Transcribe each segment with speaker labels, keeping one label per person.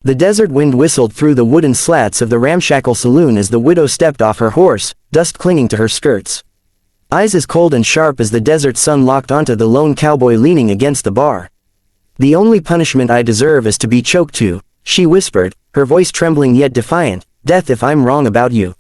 Speaker 1: The desert wind whistled through the wooden slats of the ramshackle saloon as the widow stepped off her horse, dust clinging to her skirts. Eyes as cold and sharp as the desert sun locked onto the lone cowboy leaning against the bar. "The only punishment I deserve is to be choked to," she whispered, her voice trembling yet defiant. "Death if I'm wrong about you."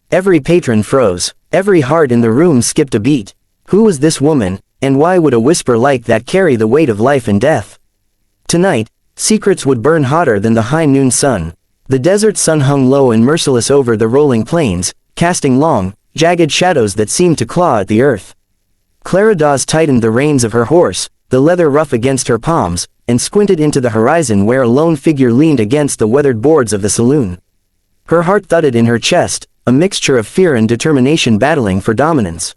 Speaker 1: Every patron froze. Every heart in the room skipped a beat. Who was this woman, and why would a whisper like that carry the weight of life and death? Tonight, secrets would burn hotter than the high noon sun. The desert sun hung low and merciless over the rolling plains, casting long, jagged shadows that seemed to claw at the earth. Clara Dawes tightened the reins of her horse, the leather rough against her palms, and squinted into the horizon where a lone figure leaned against the weathered boards of the saloon. Her heart thudded in her chest, a mixture of fear and determination battling for dominance.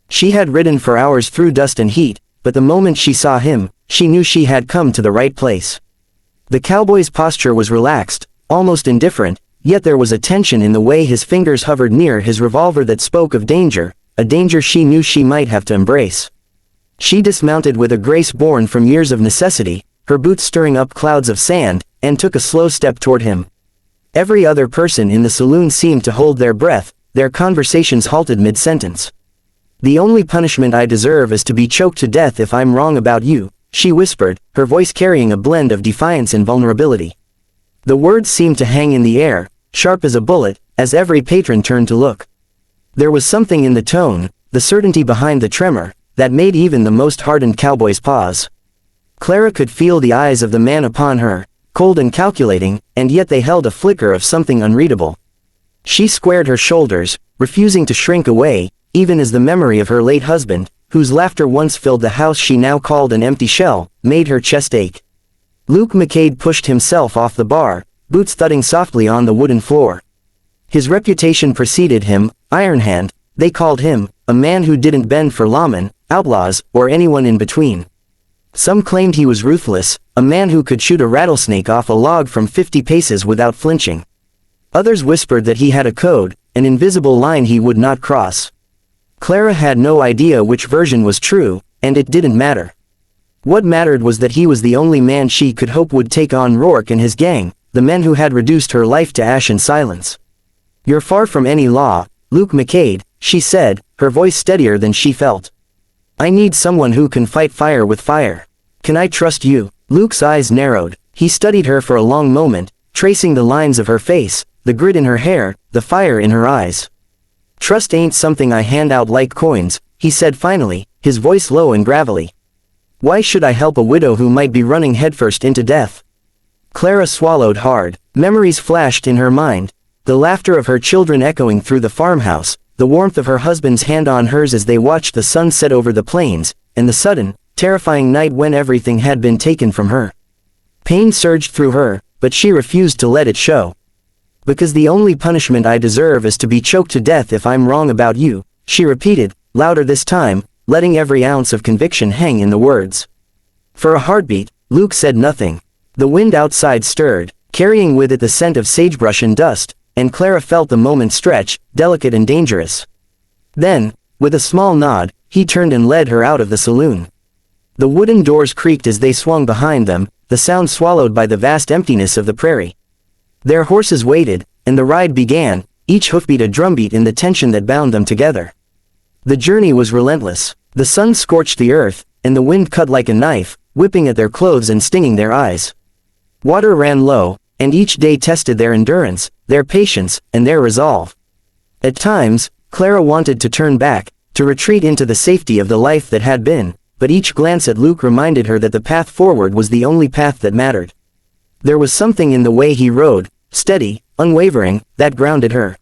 Speaker 1: She had ridden for hours through dust and heat, but the moment she saw him, she knew she had come to the right place. The cowboy's posture was relaxed, almost indifferent, yet there was a tension in the way his fingers hovered near his revolver that spoke of danger, a danger she knew she might have to embrace. She dismounted with a grace born from years of necessity, her boots stirring up clouds of sand, and took a slow step toward him. Every other person in the saloon seemed to hold their breath, their conversations halted mid-sentence. "The only punishment I deserve is to be choked to death if I'm wrong about you," she whispered, her voice carrying a blend of defiance and vulnerability. The words seemed to hang in the air, sharp as a bullet, as every patron turned to look. There was something in the tone, the certainty behind the tremor, that made even the most hardened cowboys pause. Clara could feel the eyes of the man upon her, cold and calculating, and yet they held a flicker of something unreadable. She squared her shoulders, refusing to shrink away, even as the memory of her late husband, whose laughter once filled the house she now called an empty shell, made her chest ache. Luke McCade pushed himself off the bar, boots thudding softly on the wooden floor. His reputation preceded him, Iron Hand, they called him, a man who didn't bend for lawmen, outlaws, or anyone in between. Some claimed he was ruthless, a man who could shoot a rattlesnake off a log from 50 paces without flinching. Others whispered that he had a code, an invisible line he would not cross. Clara had no idea which version was true, and it didn't matter. What mattered was that he was the only man she could hope would take on Rourke and his gang, the men who had reduced her life to ash and silence. "You're far from any law, Luke McCade," she said, her voice steadier than she felt. "I need someone who can fight fire with fire. Can I trust you?" Luke's eyes narrowed. He studied her for a long moment, tracing the lines of her face, the grit in her hair, the fire in her eyes. "Trust ain't something I hand out like coins," he said finally, his voice low and gravelly. "Why should I help a widow who might be running headfirst into death?" Clara swallowed hard. Memories flashed in her mind, the laughter of her children echoing through the farmhouse, the warmth of her husband's hand on hers as they watched the sun set over the plains, and the sudden, terrifying night when everything had been taken from her. Pain surged through her, but she refused to let it show. "Because the only punishment I deserve is to be choked to death if I'm wrong about you," she repeated, louder this time, letting every ounce of conviction hang in the words. For a heartbeat, Luke said nothing. The wind outside stirred, carrying with it the scent of sagebrush and dust, and Clara felt the moment stretch, delicate and dangerous. Then, with a small nod, he turned and led her out of the saloon. The wooden doors creaked as they swung behind them, the sound swallowed by the vast emptiness of the prairie. Their horses waited, and the ride began, each hoofbeat a drumbeat in the tension that bound them together. The journey was relentless. The sun scorched the earth, and the wind cut like a knife, whipping at their clothes and stinging their eyes. Water ran low, and each day tested their endurance, their patience, and their resolve. At times, Clara wanted to turn back, to retreat into the safety of the life that had been, but each glance at Luke reminded her that the path forward was the only path that mattered. There was something in the way he rode, steady, unwavering, that grounded her.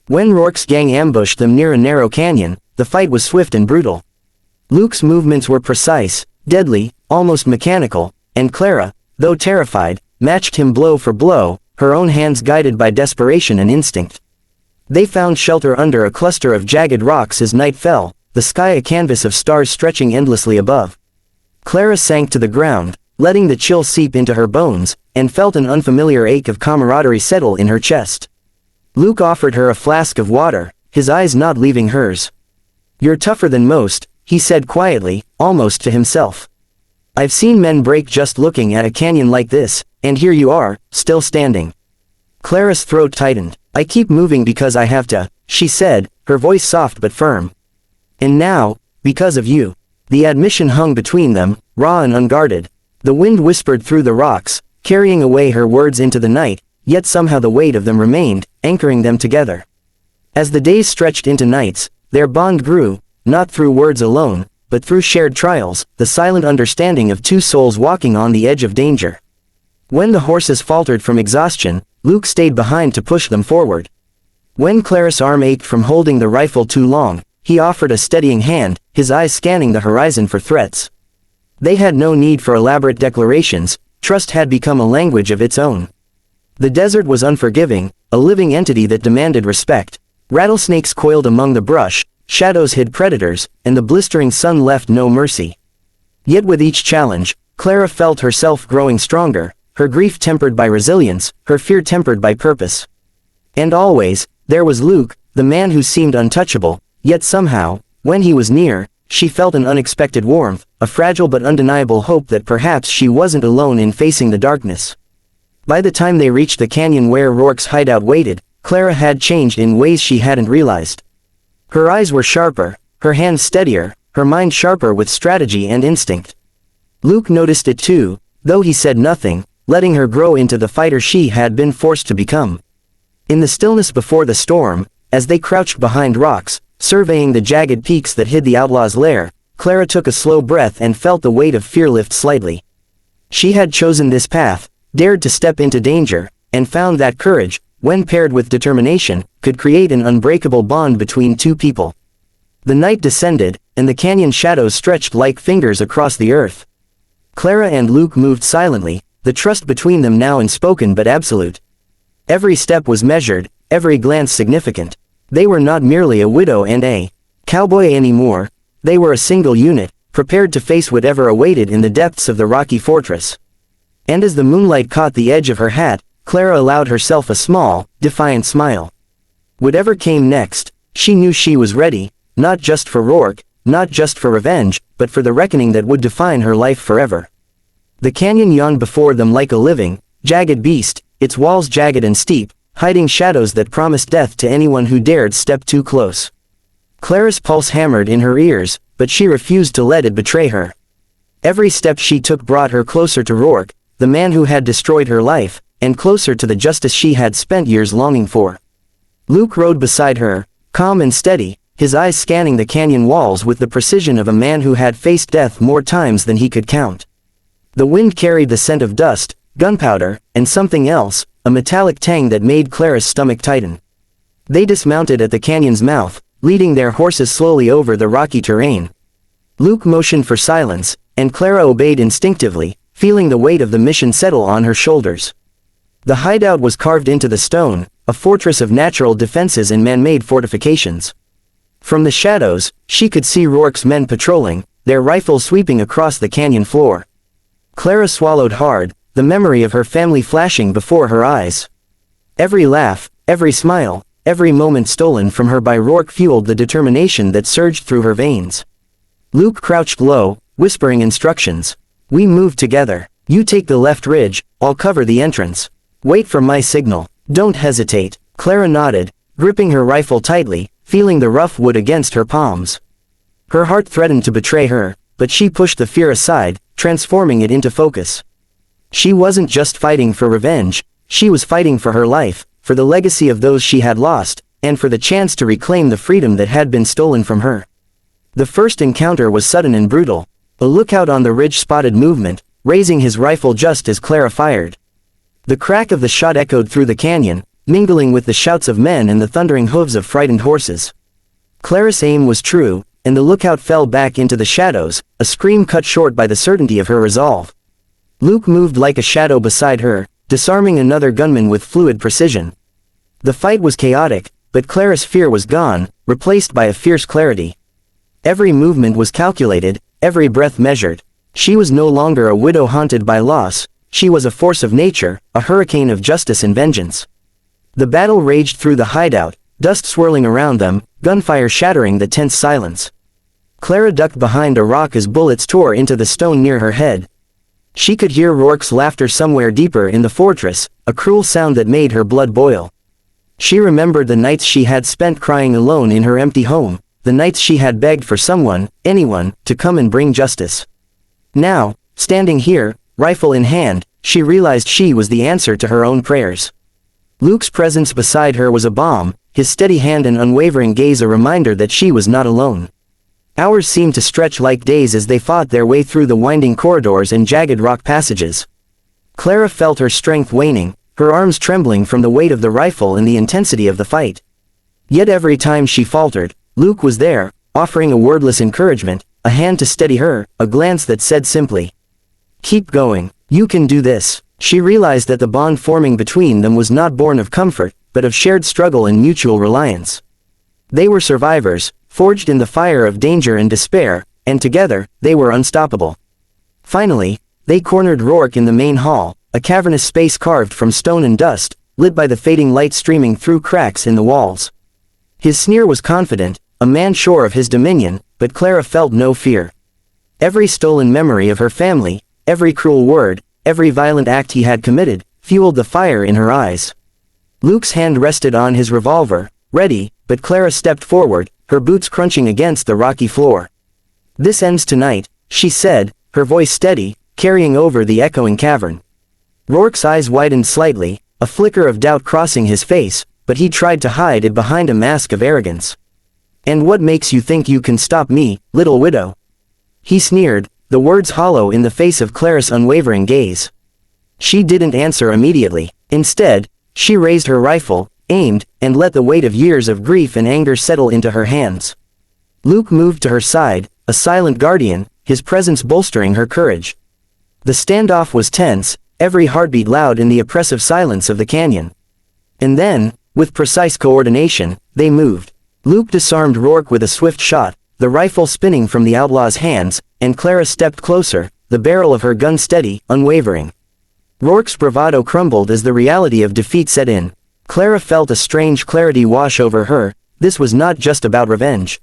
Speaker 1: When Rourke's gang ambushed them near a narrow canyon, the fight was swift and brutal. Luke's movements were precise, deadly, almost mechanical, and Clara, though terrified, matched him blow for blow, her own hands guided by desperation and instinct. They found shelter under a cluster of jagged rocks as night fell, the sky a canvas of stars stretching endlessly above. Clara sank to the ground, letting the chill seep into her bones, and felt an unfamiliar ache of camaraderie settle in her chest. Luke offered her a flask of water, his eyes not leaving hers. "You're tougher than most," he said quietly, almost to himself. I've seen men break just looking at a canyon like this, and here you are, still standing. Clara's throat tightened. I keep moving because I have to, she said, her voice soft but firm. And now, because of you. The admission hung between them, raw and unguarded. The wind whispered through the rocks, carrying away her words into the night, yet somehow the weight of them remained, anchoring them together. As the days stretched into nights, their bond grew, not through words alone, but through shared trials, the silent understanding of two souls walking on the edge of danger. When the horses faltered from exhaustion, Luke stayed behind to push them forward. When Clara's arm ached from holding the rifle too long, he offered a steadying hand, his eyes scanning the horizon for threats. They had no need for elaborate declarations, trust had become a language of its own. The desert was unforgiving, a living entity that demanded respect. Rattlesnakes coiled among the brush, shadows hid predators, and the blistering sun left no mercy. Yet with each challenge, Clara felt herself growing stronger, her grief tempered by resilience, her fear tempered by purpose. And always, there was Luke, the man who seemed untouchable, yet somehow, when he was near, she felt an unexpected warmth, a fragile but undeniable hope that perhaps she wasn't alone in facing the darkness. By the time they reached the canyon where Rourke's hideout waited, Clara had changed in ways she hadn't realized. Her eyes were sharper, her hands steadier, her mind sharper with strategy and instinct. Luke noticed it too, though he said nothing, letting her grow into the fighter she had been forced to become. In the stillness before the storm, as they crouched behind rocks, surveying the jagged peaks that hid the outlaw's lair, Clara took a slow breath and felt the weight of fear lift slightly. She had chosen this path, dared to step into danger, and found that courage, when paired with determination, could create an unbreakable bond between two people. The night descended, and the canyon shadows stretched like fingers across the earth. Clara and Luke moved silently, the trust between them now unspoken but absolute. Every step was measured, every glance significant. They were not merely a widow and a cowboy anymore, they were a single unit, prepared to face whatever awaited in the depths of the rocky fortress. And as the moonlight caught the edge of her hat, Clara allowed herself a small, defiant smile. Whatever came next, she knew she was ready, not just for Rourke, not just for revenge, but for the reckoning that would define her life forever. The canyon yawned before them like a living, jagged beast, its walls jagged and steep, hiding shadows that promised death to anyone who dared step too close. Clara's pulse hammered in her ears, but she refused to let it betray her. Every step she took brought her closer to Rourke, the man who had destroyed her life, and closer to the justice she had spent years longing for. Luke rode beside her, calm and steady, his eyes scanning the canyon walls with the precision of a man who had faced death more times than he could count. The wind carried the scent of dust, gunpowder, and something else, a metallic tang that made Clara's stomach tighten. They dismounted at the canyon's mouth, leading their horses slowly over the rocky terrain. Luke motioned for silence, and Clara obeyed instinctively, feeling the weight of the mission settle on her shoulders. The hideout was carved into the stone, a fortress of natural defenses and man-made fortifications. From the shadows, she could see Rourke's men patrolling, their rifles sweeping across the canyon floor. Clara swallowed hard, the memory of her family flashing before her eyes. Every laugh, every smile, every moment stolen from her by Rourke fueled the determination that surged through her veins. Luke crouched low, whispering instructions. We move together. You take the left ridge, I'll cover the entrance. Wait for my signal. Don't hesitate. Clara nodded, gripping her rifle tightly, feeling the rough wood against her palms. Her heart threatened to betray her, but she pushed the fear aside, transforming it into focus. She wasn't just fighting for revenge, she was fighting for her life, for the legacy of those she had lost, and for the chance to reclaim the freedom that had been stolen from her. The first encounter was sudden and brutal. A lookout on the ridge spotted movement, raising his rifle just as Clara fired. The crack of the shot echoed through the canyon, mingling with the shouts of men and the thundering hooves of frightened horses. Clara's aim was true, and the lookout fell back into the shadows, a scream cut short by the certainty of her resolve. Luke moved like a shadow beside her, disarming another gunman with fluid precision. The fight was chaotic, but Clara's fear was gone, replaced by a fierce clarity. Every movement was calculated, every breath measured. She was no longer a widow haunted by loss, she was a force of nature, a hurricane of justice and vengeance. The battle raged through the hideout, dust swirling around them, gunfire shattering the tense silence. Clara ducked behind a rock as bullets tore into the stone near her head. She could hear Rourke's laughter somewhere deeper in the fortress, a cruel sound that made her blood boil. She remembered the nights she had spent crying alone in her empty home, the nights she had begged for someone, anyone, to come and bring justice. Now, standing here, rifle in hand, she realized she was the answer to her own prayers. Luke's presence beside her was a balm, his steady hand and unwavering gaze a reminder that she was not alone. Hours seemed to stretch like days as they fought their way through the winding corridors and jagged rock passages. Clara felt her strength waning, her arms trembling from the weight of the rifle and the intensity of the fight. Yet every time she faltered, Luke was there, offering a wordless encouragement, a hand to steady her, a glance that said simply, "Keep going, you can do this." She realized that the bond forming between them was not born of comfort, but of shared struggle and mutual reliance. They were survivors, forged in the fire of danger and despair, and together, they were unstoppable. Finally, they cornered Rourke in the main hall, a cavernous space carved from stone and dust, lit by the fading light streaming through cracks in the walls. His sneer was confident, a man sure of his dominion, but Clara felt no fear. Every stolen memory of her family, every cruel word, every violent act he had committed, fueled the fire in her eyes. Luke's hand rested on his revolver, ready, but Clara stepped forward, her boots crunching against the rocky floor. "This ends tonight," she said, her voice steady, carrying over the echoing cavern. Rourke's eyes widened slightly, a flicker of doubt crossing his face, but he tried to hide it behind a mask of arrogance. "And what makes you think you can stop me, little widow?" He sneered, the words hollow in the face of Clara's unwavering gaze. She didn't answer immediately. Instead, she raised her rifle, aimed, and let the weight of years of grief and anger settle into her hands. Luke moved to her side, a silent guardian, his presence bolstering her courage. The standoff was tense, every heartbeat loud in the oppressive silence of the canyon. And then, with precise coordination, they moved. Luke disarmed Rourke with a swift shot, the rifle spinning from the outlaw's hands, and Clara stepped closer, the barrel of her gun steady, unwavering. Rourke's bravado crumbled as the reality of defeat set in. Clara felt a strange clarity wash over her. This was not just about revenge.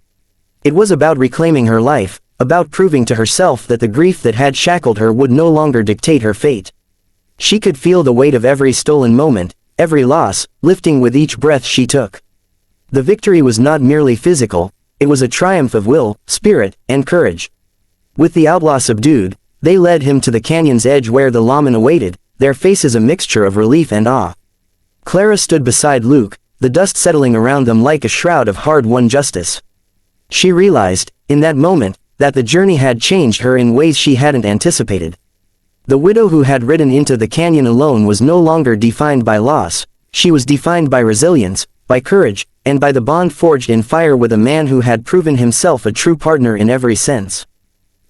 Speaker 1: It was about reclaiming her life, about proving to herself that the grief that had shackled her would no longer dictate her fate. She could feel the weight of every stolen moment, every loss, lifting with each breath she took. The victory was not merely physical, it was a triumph of will, spirit, and courage. With the outlaw subdued, they led him to the canyon's edge where the lawmen awaited, their faces a mixture of relief and awe. Clara stood beside Luke, the dust settling around them like a shroud of hard-won justice. She realized, in that moment, that the journey had changed her in ways she hadn't anticipated. The widow who had ridden into the canyon alone was no longer defined by loss, she was defined by resilience, by courage, and by the bond forged in fire with a man who had proven himself a true partner in every sense.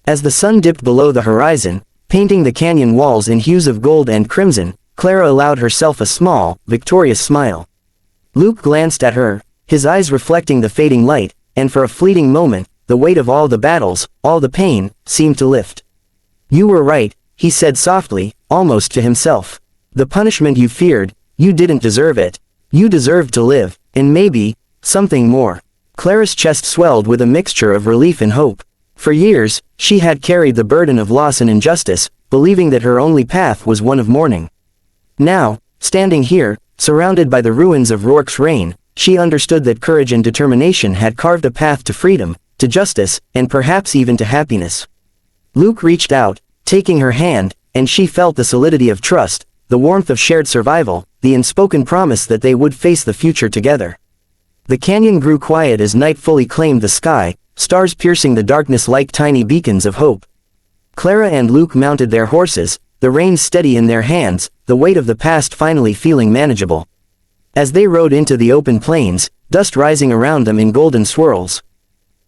Speaker 1: As the sun dipped below the horizon, painting the canyon walls in hues of gold and crimson, Clara allowed herself a small, victorious smile. Luke glanced at her, his eyes reflecting the fading light, and for a fleeting moment, the weight of all the battles, all the pain, seemed to lift. "You were right," he said softly, almost to himself. "The punishment you feared, you didn't deserve it. You deserved to live, and maybe, something more." Clara's chest swelled with a mixture of relief and hope. For years, she had carried the burden of loss and injustice, believing that her only path was one of mourning. Now, standing here, surrounded by the ruins of Rourke's reign, she understood that courage and determination had carved a path to freedom, to justice, and perhaps even to happiness. Luke reached out, taking her hand, and she felt the solidity of trust, the warmth of shared survival, the unspoken promise that they would face the future together. The canyon grew quiet as night fully claimed the sky, stars piercing the darkness like tiny beacons of hope. Clara and Luke mounted their horses, the reins steady in their hands, the weight of the past finally feeling manageable. As they rode into the open plains, dust rising around them in golden swirls,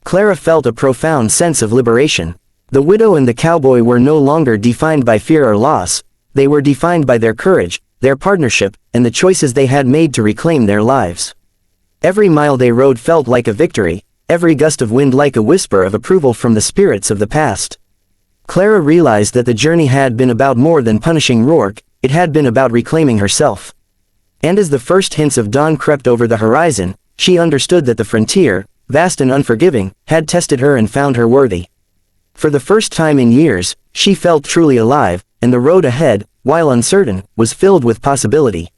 Speaker 1: Clara felt a profound sense of liberation. The widow and the cowboy were no longer defined by fear or loss, they were defined by their courage, their partnership, and the choices they had made to reclaim their lives. Every mile they rode felt like a victory, every gust of wind like a whisper of approval from the spirits of the past. Clara realized that the journey had been about more than punishing Rourke, it had been about reclaiming herself. And as the first hints of dawn crept over the horizon, she understood that the frontier, vast and unforgiving, had tested her and found her worthy. For the first time in years, she felt truly alive, and the road ahead, while uncertain, was filled with possibility.